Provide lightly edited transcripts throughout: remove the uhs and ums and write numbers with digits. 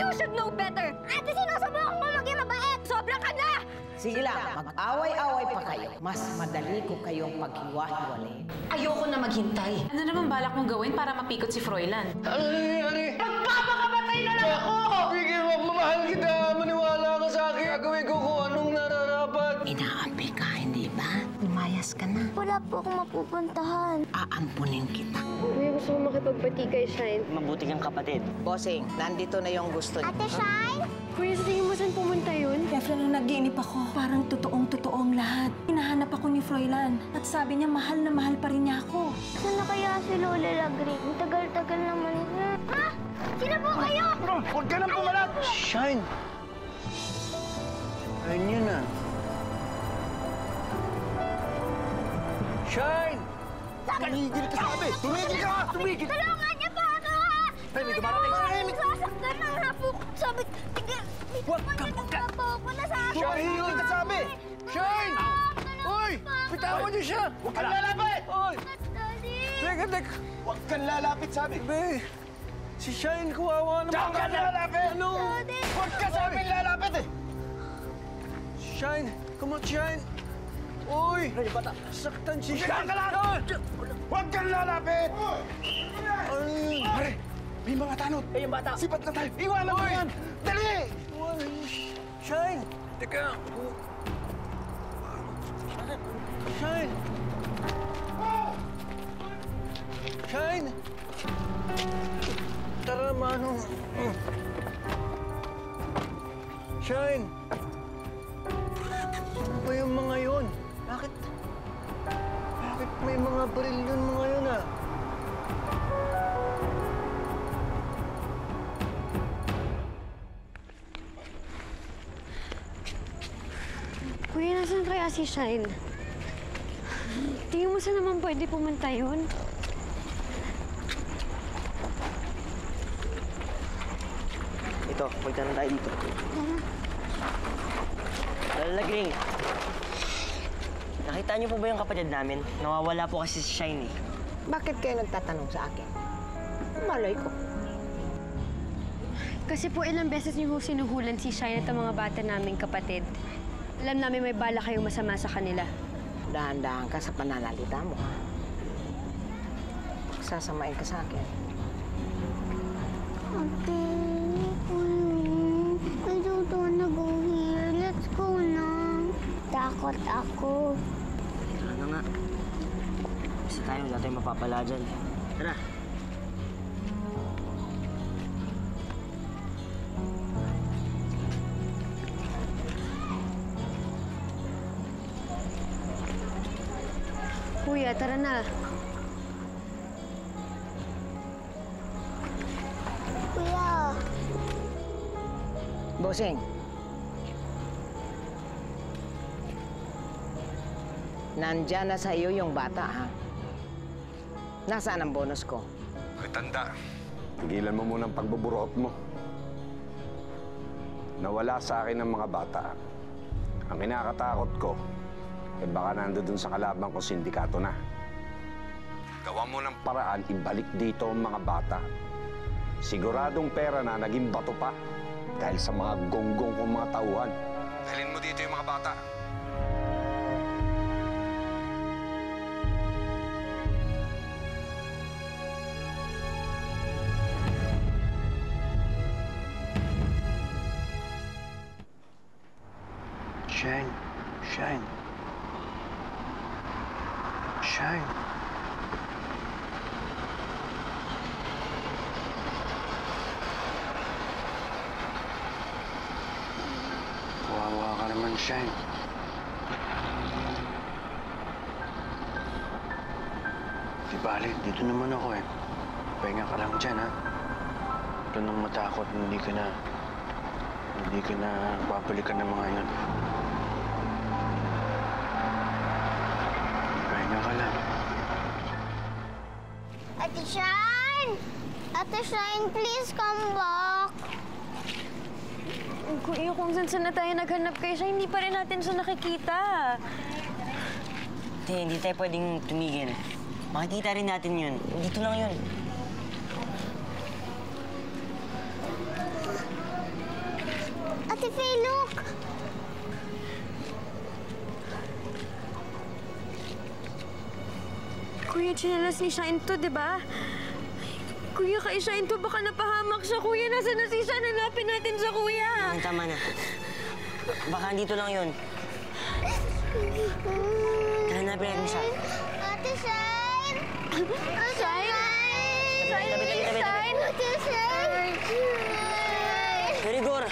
You should know better! Ate, sinusubukan mo maging mabait! Sobra ka na! Sige lang, mag-away-away pa kayo. Mas madali ko kayong paghiwa-hiwalay. Ayoko na maghintay. Ano naman balak mong gawin para mapikot si Froilan? Ano nangyayari? Magpapakamatay na lang ako! Bigyan mo, mamahal kita. Maniwala ka sa akin. Gagawin ko kung anong nararapat. Inaapi ka, hindi ba? Lumayas ka na. Wala po akong mapupuntahan. Aampunin kita. Kuya, gusto ko makipagbati kay Shine. Mabuti kang kapatid. Bossing, nandito na yung gusto niya. Ate Shine? Kuya, sa tingin mo saan pumunta yun? Kefren, nung nag-iinip ako, parang totoong-totoo ang lahat. Hinahanap ako ni Froilan at sabi niya mahal na mahal pa rin niya ako. Saan na kaya si Lola Lagring? Tagal-tagal naman na. Ha? Sino po kayo? Bro, huwag ka nang pumalag. Shine. Ayun yun ah. Shine! Tumigil ka sabi! Tumigil ka! Tumigil! Tulungan niyo po ako, ha? Ay, may dumarating. Sasaktan ng hapok. Sabi, tigil. Huwag ka! po ako nasasaktan. Tumahimik ka sabi! Shine! Uy! Bitawan niyo siya! Huwag kang lalapit! Uy! Daddy! Teka, teka! Huwag kang lalapit sabi! Be, si Shine kawawa naman. Diyan ka lalapit! Ano? Huwag ka sabi lalapit eh! Shine! Come on, Shine! Uy! Saktan si Shine! Diyan ka lang! Huwag kang lalapit! Ay! Pare! May mga tanod! Eh, yung bata! Sipat na tayo! Iwanan mo yan! Dali! Iwanan mo! Shine! Teka! Shine! Shine! Tara, Manong! Shine! Ano ba yung mga yun? Bakit may mga baril yun mga yun ah? Kuya, nasan kaya si Shine? Tingin mo saan naman pwede pumunta yun? Ito, punta na tayo dito. Lalagring. Nakita niyo po ba yung kapatid namin? Nawawala po kasi si Shine eh. Bakit kayo nagtatanong sa akin? Malay ko. Kasi po ilang beses niyo sinuhulan si Shine at ang mga bata naming kapatid. Alam namin may bala kayong masama sa kanila. Dahan-dahan ka sa pananalita mo, ha? Sasamain ka sa akin. Ate, I don't wanna go here. Let's go na. Takot ako. Tara na nga. Isa tayo, wala tayong mapapala dyan. Tara. Kuya, tara na. Kuya. Bossing. Nandyan na sa iyo yung bata, ha? Nasaan ang bonus ko? Ay, tanda. Tigilan mo muna ang pagbuburuot mo. Nawala sa akin ang mga bata. Ang kinakatakot ko, eh baka nandoon sa kalaban ko sindikato na. Gawa mo ng paraan, ibalik dito ang mga bata. Siguradong pera na naging bato pa dahil sa mga gonggong kong mga tauhan. Dalhin mo dito yung mga bata. Shine! Shine! Shine! Kawawa ka naman, Shine. Di bali, dito naman ako eh. Pahinga ka lang dyan, ha? Ito nang matakot, hindi ka na babalikan ng mga yun. Pahinga ka lang. Ate Shine! Ate Shine, please come back. Kuya, kung saan na tayo naghanap kay Shine, hindi pa rin natin siya nakikita. Hindi tayo pwedeng tumigil. Makikita rin natin yun. Dito lang yun. Ate Faye, look! Kuya, chinalas ni Shine to, di ba? Kuya, kay Shine to, baka napahamak siya. Kuya, nasa na si Shine? Hanapin natin sa kuya. Ay, tama na. Baka dito lang yun. Hanapin natin siya. Ate Shine! Ate Shine! Tabi. Ate Shine! Rigor!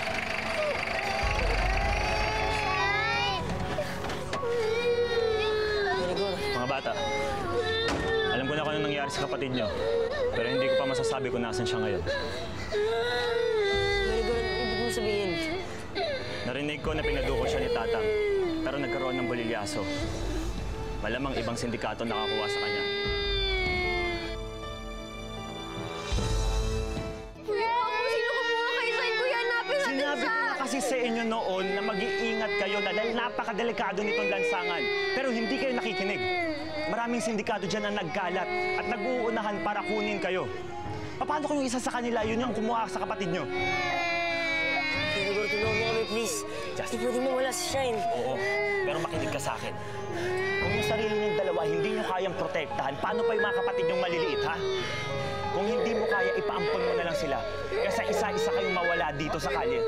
Rigor. Mga bata, alam ko na kung anong nangyari sa kapatid niyo. Pero hindi ko pa masasabi kung nasan siya ngayon. Rigor, ano ibig mo sabihin? Narinig ko na pinaduko siya ni Tatang, pero nagkaroon ng bolilyaso. Malamang ibang sindikato nakakuha sa kanya. Sinabi ko na kasi sa inyo noon na mag-iingat kayo na dahil napakadelikado nitong lansangan. Pero hindi kayo nakikinig. Maraming sindikato dyan ang nagkalat at nag-uunahan para kunin kayo. Paano kung yung isa sa kanila, yun yung kumuha sa kapatid nyo? Rigor, tulungan mo kami, please. Hindi pwede mawala si Shine. Oo, pero makinig ka sa akin. Kung yung sarili niyong dalawa hindi niyo kayang protektahan, paano pa yung mga kapatid niyong maliliit, ha? Kung hindi mo kaya, ipaampon mo na lang sila. Kasi isa-isa kayong mawala dito sa kalye.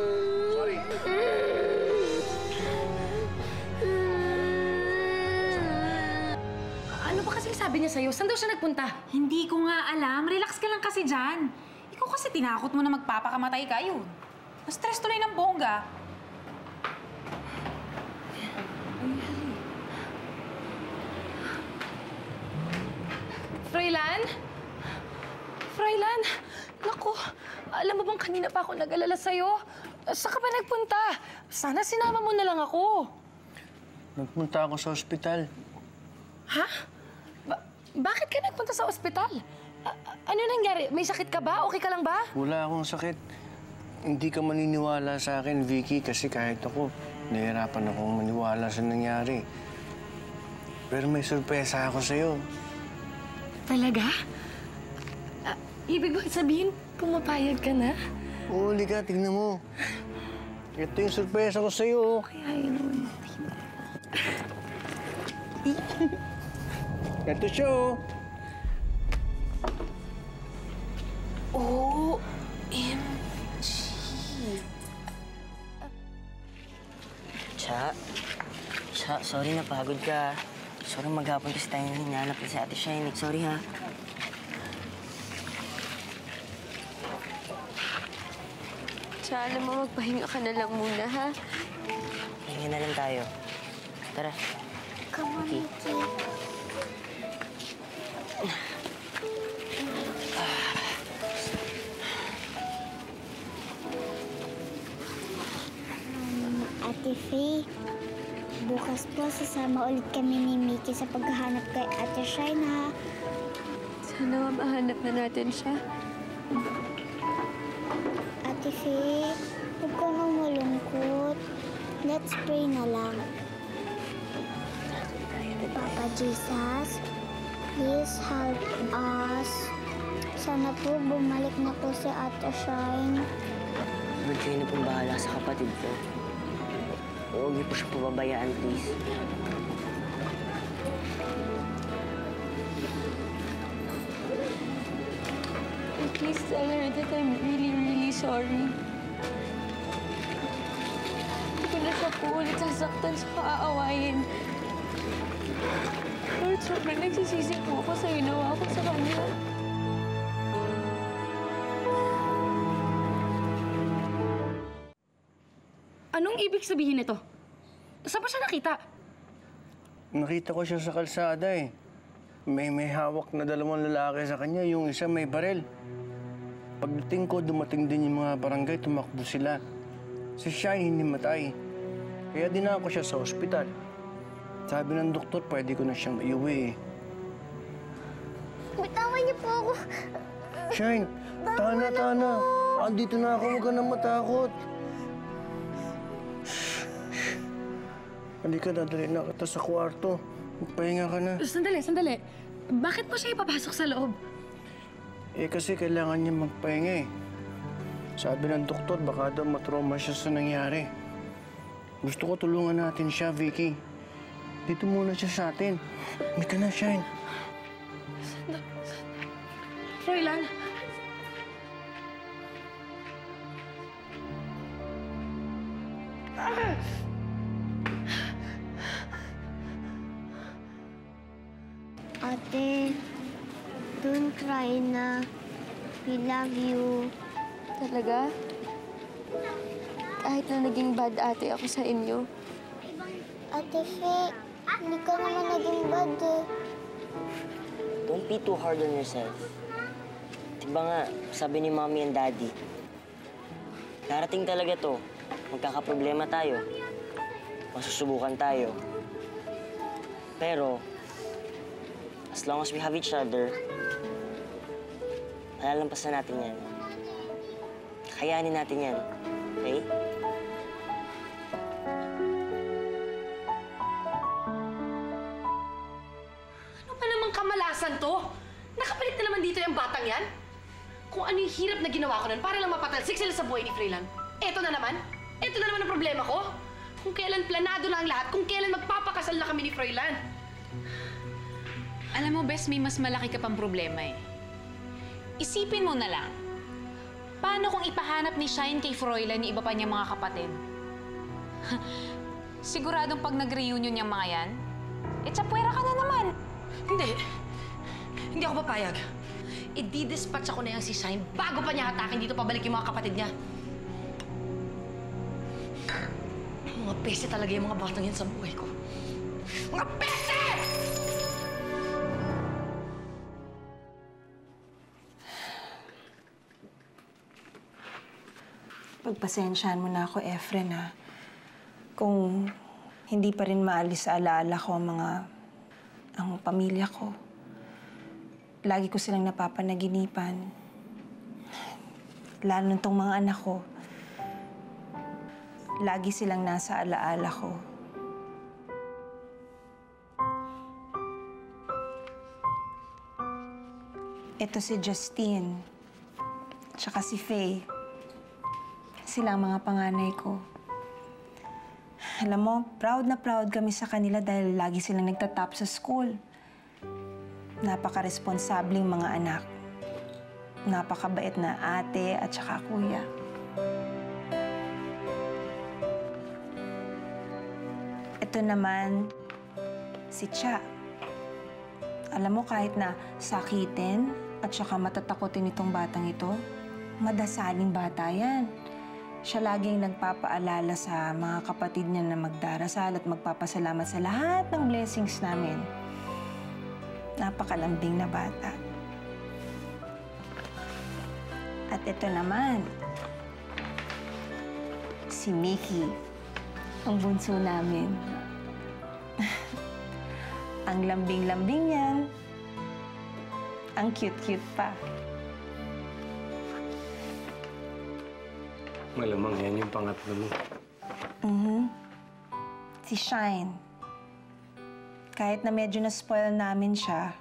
Sorry. Ano ba kasi sabi niya sa'yo? Saan daw siya nagpunta? Hindi ko nga alam. Relax ka lang kasi dyan. Ikaw kasi tinakot mo na magpapakamatay ka yun. Na-stress tuloy ng bongga. Froilan? Froilan? Naku, alam mo bang kanina pa ako nag-alala sa'yo? Saan ka ba nagpunta? Sana sinama mo na lang ako. Nagpunta ako sa ospital. Ha? Bakit ka nagpunta sa ospital? Ano nangyari? May sakit ka ba? Okay ka lang ba? Wala akong sakit. Hindi ka maniniwala sa akin, Vicky, kasi kahit ako, nahihirapan akong maniwala sa nangyari. Pero may sorpresa ako sa'yo. Talaga? Ibig ba sabihin, pumapayag ka na? Oo, ka, tignan mo. Ito yung sorpresa ko sa'yo. Kaya yun. Ito siya, oh. OMG. Cha, sorry napagod ka. Sorry maghapon kasi tayo hinahanap si Ate Shine. Sorry, ha? Cha, alam mo, magpahinga ka na lang muna, ha? Hinga na lang tayo. Tara. Come on, Okay. Mickey. Ate Faye, bukas po sasama ulit kami ni Mickey sa paghahanap kay Ate Shine, ha? Sana mahanap na natin siya. Ate Faye, huwag ka nang malungkot. Let's pray na lang. Papa Jesus, please help us. Sana po bumalik na po si Ate Shine. Huwag kayo na pong bahala sa kapatid ko. Huwag niyo po siya pababayaan, please. Please tell her that I'm really, really sorry. Hindi ko na siya po ulit sasaktan sa aawayin. Lord, sobrang nagsisisi po ako sa ginawa ko sa kanya. Anong ibig sabihin nito? Saan ba siya nakita? Nakita ko siya sa kalsada, eh. May hawak na dalawang lalaki sa kanya. Yung isa may barel. Pagdating ko, dumating din yung mga barangay, tumakbo sila. Si Shine hindi matay. Kaya dinako siya sa ospital. Sabi ng doktor, pwede ko na siyang iuwi. Bitawan niyo po ako. Shine, tana. Andito na ako, huwag ka na matakot. Halika, dadali na kita sa kwarto. Magpahinga ka na. Sandali. Bakit mo siya ipapasok sa loob? Eh, kasi kailangan niya magpahinga, eh. Sabi ng doktor, baka daw matrauma siya sa nangyari. Gusto ko tulungan natin siya, Vicky. Dito muna siya sa atin. Halika na, Shine. Froilan! Ate, don't cry na. We love you. Talaga? Kahit na naging bad ate ako sa inyo. Ate Faye, hindi ka naman naging bad eh. Don't be too hard on yourself. Diba nga, sabi ni Mommy and Daddy, darating talaga to. Magkakaproblema tayo. Masusubukan tayo. Pero, as long as we have each other, malalampasan natin yan. Kayanin natin yan. Okay? Ano ba namang kamalasan to? Nakapalit na naman dito yung batang yan? Kung ano yung hirap na ginawa ko nun para lang mapatalsik sila sa buhay ni Froilan. Eto na naman ang problema ko. Kung kailan planado na ang lahat, kung kailan magpapakasal na kami ni Froilan. Alam mo, Bes, may mas malaki ka pang problema eh. Isipin mo na lang, paano kung ipahanap ni Shine kay Froilan yung iba pa niyang mga kapatid? Siguradong pag nag-reunion niyang mga yan, tsapwera ka na naman. Hindi ako papayag. I-dispatch ako na yan si Shine bago pa niya hatakin dito pabalik yung mga kapatid niya. Mga pese talaga yung mga batang yan sa buhay ko. Mga pese! Pagpasensyahan mo na ako, Efren, ha? Kung hindi pa rin maalis sa alaala ko ang pamilya ko. Lagi ko silang napapanaginipan. Lalo nitong mga anak ko. Lagi silang nasa alaala ko. Ito si Justine, tsaka si Faye. Sila ang mga panganay ko. Alam mo, proud na proud kami sa kanila dahil lagi silang nagtatap sa school. Napaka-responsabling mga anak. Napakabait na ate at saka kuya. Ito naman, si Cha. Alam mo, kahit na sakitin at saka matatakotin itong batang ito, madasaling bata yan. Siya laging nagpapaalala sa mga kapatid niya na magdarasal at magpapasalamat sa lahat ng blessings namin. Napakalambing na bata. At ito naman, si Mickey, ang bunso namin. Ang lambing-lambing niyan, ang cute-cute pa. Malamang yan yung pangatlo mo. Si Shine. Kahit na medyo na-spoil namin siya,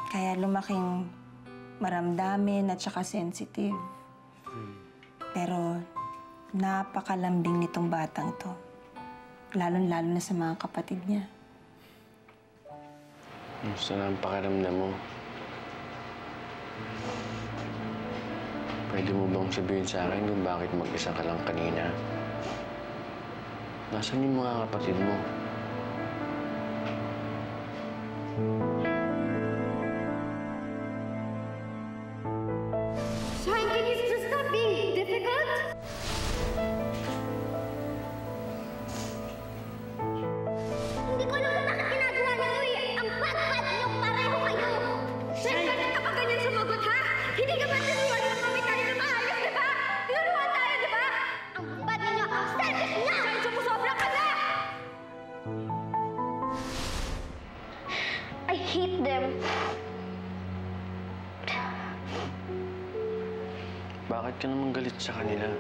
kaya lumaking maramdamin at saka sensitive. Pero napakalambing nitong batang to. Lalo-lalo na sa mga kapatid niya. Gusto na ang pakiramdam mo. Pwede mo bang sabihin sa akin kung bakit mag-isa ka lang kanina? Nasaan yung mga kapatid mo? Shine, can you just stop being difficult? Hindi ko naman bakit ginagawa niyo eh. Ang bad-bad niyo pareho kayo. Shine, bakit ka pa ganyan sumagot, ha? Hindi ka ba tinuruan ng mami tayo na maayos, di ba? Tinuruan tayo, di ba? Ang bad niyo, ang selfish niya! Shine, sumusobra ka na! I hate them. Bakit ka naman galit sa kanila?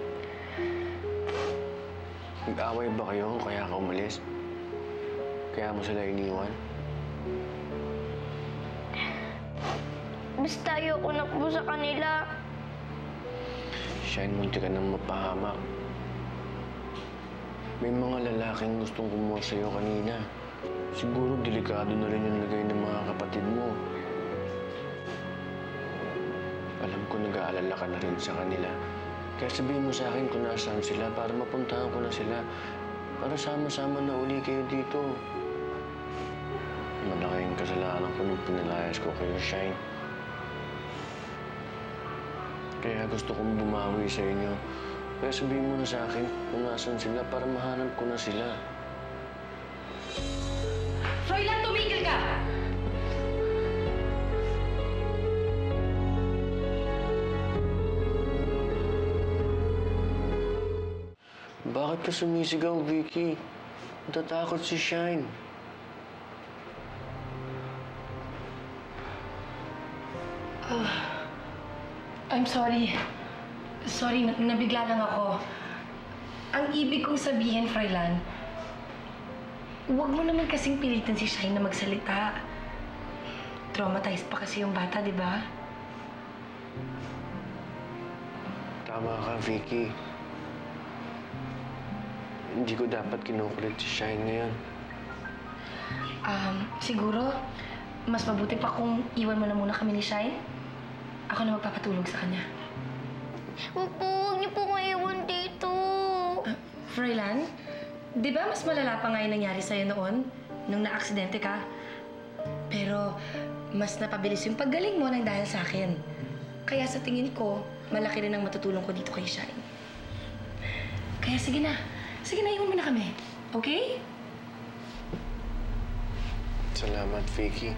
Nag-away ba kayo kaya ka umalis? Kaya mo sila iniwan? Basta ayoko na po sa kanila. Shine, munti ka nang mapahamak. May mga lalaking gustong kumuha sa'yo kanina. Siguro delikado na rin yung lagay ng mga kapatid mo. Alam ko nag-aalala ka na rin sa kanila. Kaya sabihin mo sa akin kung nasaan sila para mapuntahan ko na sila. Para sama-sama na uli kayo dito. Malaking kasalanan ko nung pinalayas ko kayo, Shine. Kaya gusto kong bumawi sa inyo. Kaya sabihin mo na sa akin kung nasaan sila para mahanap ko na sila. Froilan, tumigil ka! Bakit ka sumisigaw, Vicky? Natatakot si Shine. I'm sorry. Sorry, nabigla lang ako. Ang ibig kong sabihin, Froilan, huwag mo naman kasing pilitan si Shine na magsalita. Traumatized pa kasi yung bata, di ba? Tama ka, Vicky. Hindi ko dapat kinukulit si Shine ngayon. Siguro, mas mabuti pa kung iwan mo na muna kami ni Shine. Ako na magpapatulog sa kanya. Huwag niyo po ko iwan dito. Froilan, di ba mas malala pa nga yung nangyari sa'yo noon, nung na-aksidente ka? Pero mas napabilis yung paggaling mo nang dahil sa akin. Kaya sa tingin ko, malaki rin ang matutulong ko dito kay Shine. Kaya sige na, iwan mo na kami. Okay? Salamat, Vicky.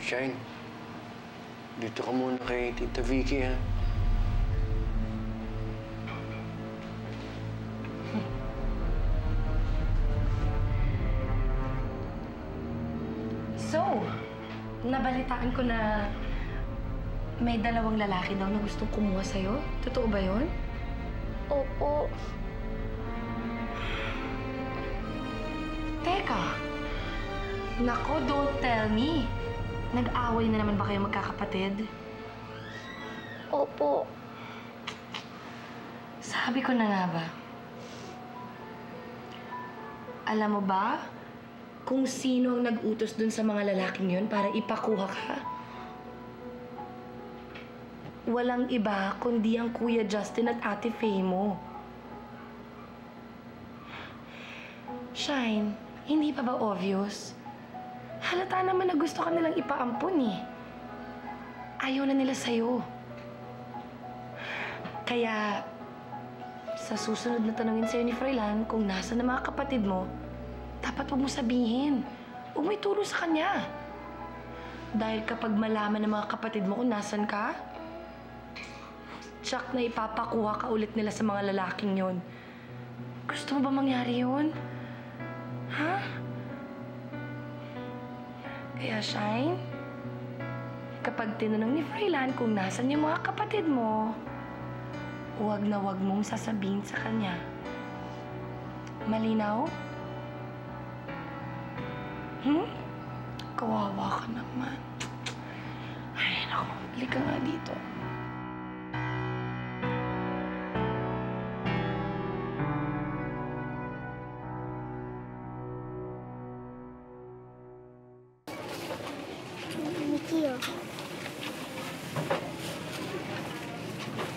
Shine, dito ka muna kay Tita Vicky, ha? So, nabalitaan ko na may dalawang lalaki daw na gustong kumuha sa'yo. Totoo ba yun? Opo. Teka. Nako, don't tell me. Nag-away na naman ba kayo magkakapatid? Opo. Sabi ko na nga ba? Alam mo ba kung sino ang nag-utos dun sa mga lalaking yun para ipakuha ka? Walang iba kundi ang Kuya Justin at Ate Faye mo. Shine, hindi pa ba obvious? Halata naman na gusto ka nilang ipaampun eh. Ayaw na nila sa'yo. Kaya, sa susunod na tanungin sa'yo ni Froilan kung nasa na mga kapatid mo, dapat huwag mo sabihin. Huwag mo ituro sa kanya. Dahil kapag malaman ng mga kapatid mo kung nasan ka, tsak na ipapakuha ka ulit nila sa mga lalaking yon. Gusto mo ba mangyari yun? Ha? Kaya, Shine, kapag tinanong ni Froilan kung nasan yung mga kapatid mo, huwag na huwag mong sasabihin sa kanya. Malinaw? Kawawa ka naman. Ay, naku. Halika nga dito. Mickey, oh.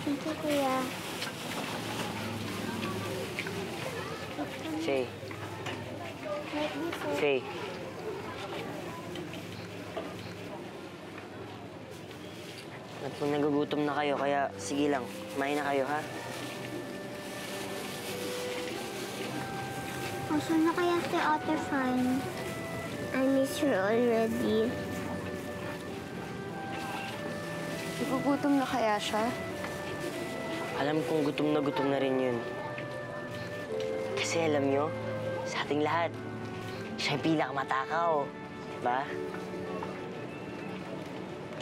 Thank you, Kuya. Faye. Like this, oh. Faye. At kung nagugutom na kayo, kaya sige lang, kumain na kayo, ha? Asan na kaya si Ate Fine? I miss her already. Nagugutom na kaya siya? Alam kong gutom na rin yun. Kasi alam nyo, sa ating lahat, siya yung pinakamatakaw. Diba?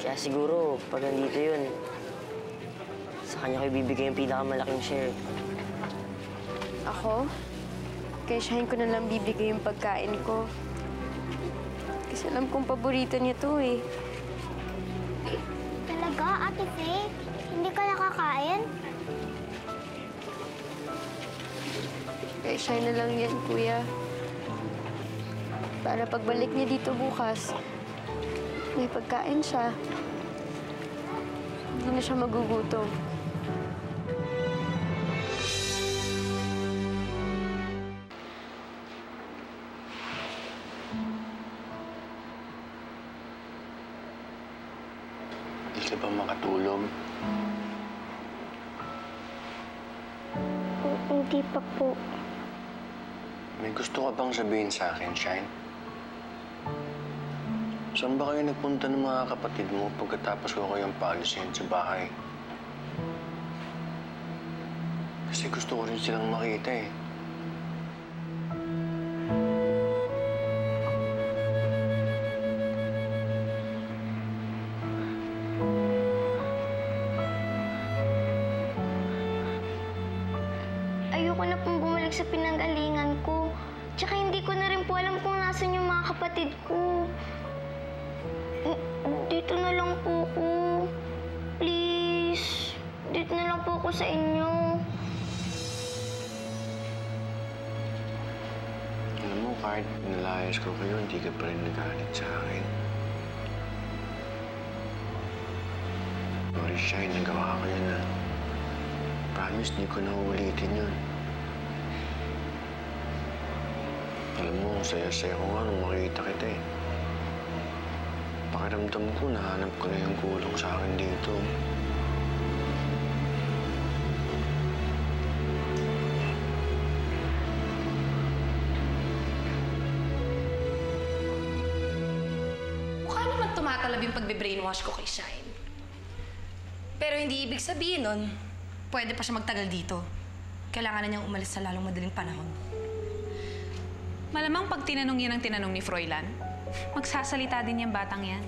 Kaya siguro, pag nandito yun, sa kanya ko ibibigay yung pinakamalaking share. Ako? Kay Shine ko na lang bibigay yung pagkain ko. Kasi alam kong paborito niya to eh. Talaga, Ate Faye? Hindi ka nakakain? Kay Shine na lang yan, kuya. Para pagbalik niya dito bukas, may pagkain siya. Hindi na siya magugutom. Hindi ka ba makatulog? Hindi pa po. May gusto ka bang sabihin sa akin, Shine? Saan ba kayo nagpunta ng mga kapatid mo pagkatapos ko kayong paalisin sa bahay? Kasi gusto ko rin silang makita eh. Ayoko na pong bumalik sa pinanggalingan ko. Tsaka hindi ko na rin po alam kung nasan yung mga kapatid ko. Dito na lang po ako. Please. Dito na lang po ako sa inyo. Alam mo, kahit nalayas ko kayo, hindi ka pa rin nagalit sa akin. Sorry, Shine, nagawa ko yun ah. Promise, di ko na uulitin yun. Alam mo, saya-saya ko nga nung makita kita eh. Pakiramdam ko, nahanap ko na yung kulong sa akin dito. Mukha naman tumatalab yung pagbe-brainwash ko kay Shine. Pero hindi ibig sabihin nun, pwede pa siya magtagal dito. Kailangan na niyang umalis sa lalong madaling panahon. Malamang pag tinanong yan ang tinanong ni Froilan, magsasalita din yung batang yan.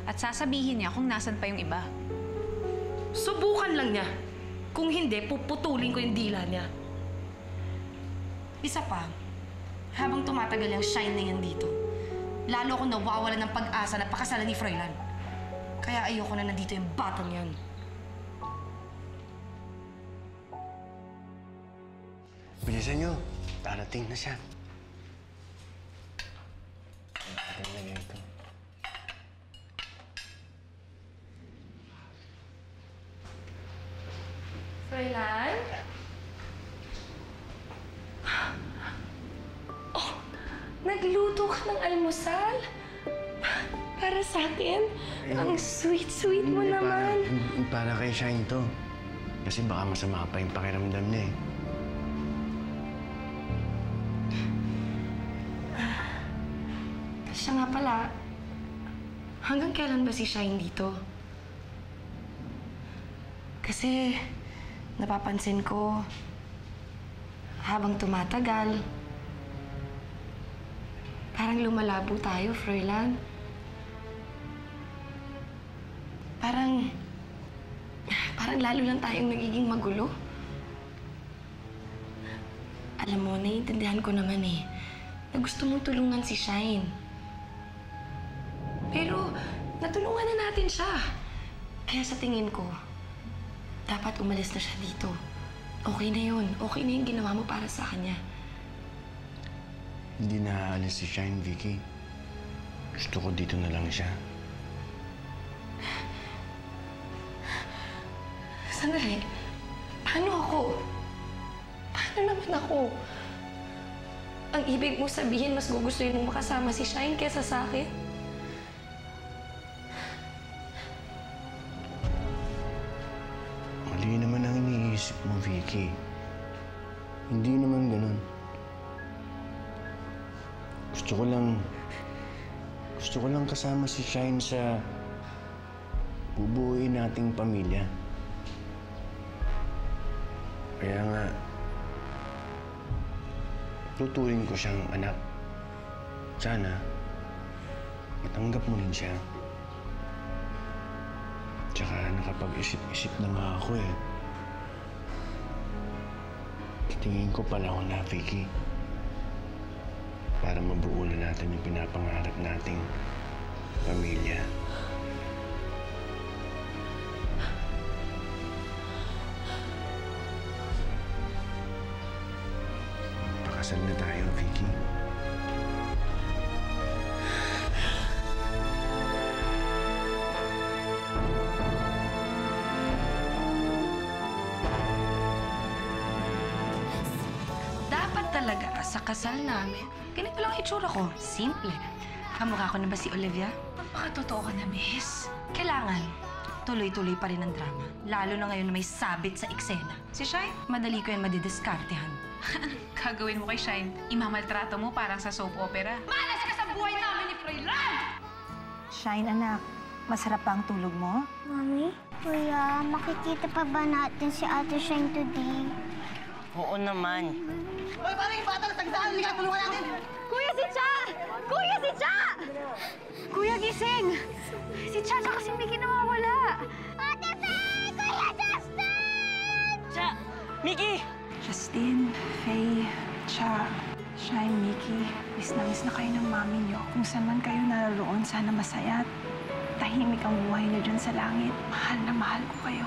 At sasabihin niya kung nasan pa yung iba. Subukan lang niya. Kung hindi, puputulin ko yung dila niya. Isa pa, habang tumatagal yung Shine na yan dito, lalo akong nawawalan ng pag-asa na pakasalan ni Froilan. Kaya ayoko na nandito yung batang yan. Bilisan nyo. Darating na siya. Darating na ganito. Froilan? Oh, nagluto ka ng almusal? Para sa akin? Ang sweet-sweet mo naman. Para kay Shine to. Kasi baka masama pa yung pakiramdam niya eh. Siya nga pala, hanggang kailan ba si Shine dito? Kasi napapansin ko, habang tumatagal, parang lumalabo tayo, Froilan. Parang lalo lang tayong nagiging magulo. Alam mo, naiintindihan ko naman eh, na gusto mong tulungan si Shine. Pero natulungan na natin siya. Kaya sa tingin ko, dapat umalis na siya dito. Okay na yun. Okay na yung ginawa mo para sa kanya. Hindi na aalis si Shine, Vicky. Gusto ko dito na lang siya. Sandali. Paano ako? Paano naman ako? Ang ibig mo sabihin, mas gugustuhin mong makasama si Shine kesa sa akin? Mali naman ang iniisip mo, Vicky. Hindi naman ganun. Gusto ko lang kasama si Shine sa bubuuin nating pamilya. Kaya nga, tuturing ko siyang anak. Sana, matanggap mo rin siya. Tsaka nakapag-isip-isip na nga ako eh. Tingin ko panahon na, Vicky. Para mabuo na natin yung pinapangarap nating pamilya. nga yun, Vicky. Dapat talaga sa kasal namin, ganito lang itsura ko. Simple. Kamukha ko na ba si Olivia? Magpakatotoo ka na, miss. Kailangan, tuloy-tuloy pa rin ang drama. Lalo na ngayon na may sabit sa eksena. Si Shine, Madali ko yan madidiskartehan. gagawin mo kay Shine. Imamaltrato mo parang sa soap opera. Malas ka sa buhay namin ni Freyland! Shine, anak. Masarap pa ang tulog mo? Mami, Kuya, makikita pa ba natin si Ate Shine today? Oo naman. Hoy, parang yung bata na tagdaan! Halika, tulungan natin! Kuya, si Cha! Kuya, si Cha! Kuya, gising! Si Cha tsaka si Mickey nawawala! Ate Faye! Kuya Justin! Cha! Mickey! Justin, Faye, Cha, Shine, Mickey, miss na kayo ng mami niyo. Kung saan man kayo naroon, sana masaya at tahimik ang buhay niyo dyan sa langit. Mahal na mahal ko kayo.